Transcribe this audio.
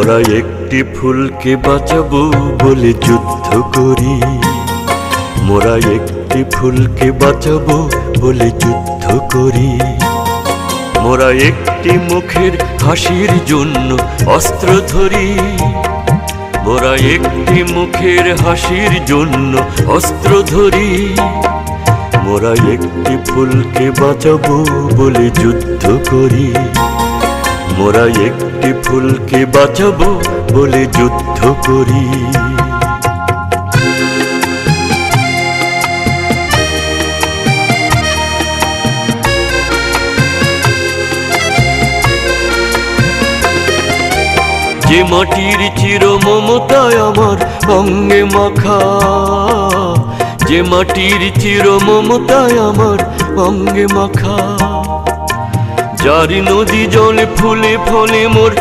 মোরা একটি ফুলকে বাঁচাবো বলে যুদ্ধ করি, মোরা একটি ফুলকে বাঁচাবো বলে যুদ্ধ করি। মোরা একটি মুখের হাসির জন্য অস্ত্র ধরি, মোরা একটি মুখের হাসির জন্য অস্ত্র ধরি। মোরা একটি ফুলকে বাঁচাবো বলে যুদ্ধ করি, মোরা একটি ফুলকে বাঁচাবো বলে যুদ্ধ করি। যে মাটির চির মমতায় আমার অঙ্গে মাখা, যে মাটির চির মমতায় আমার অঙ্গে মাখা, যার নদী জলে ফুলে ফলে মোর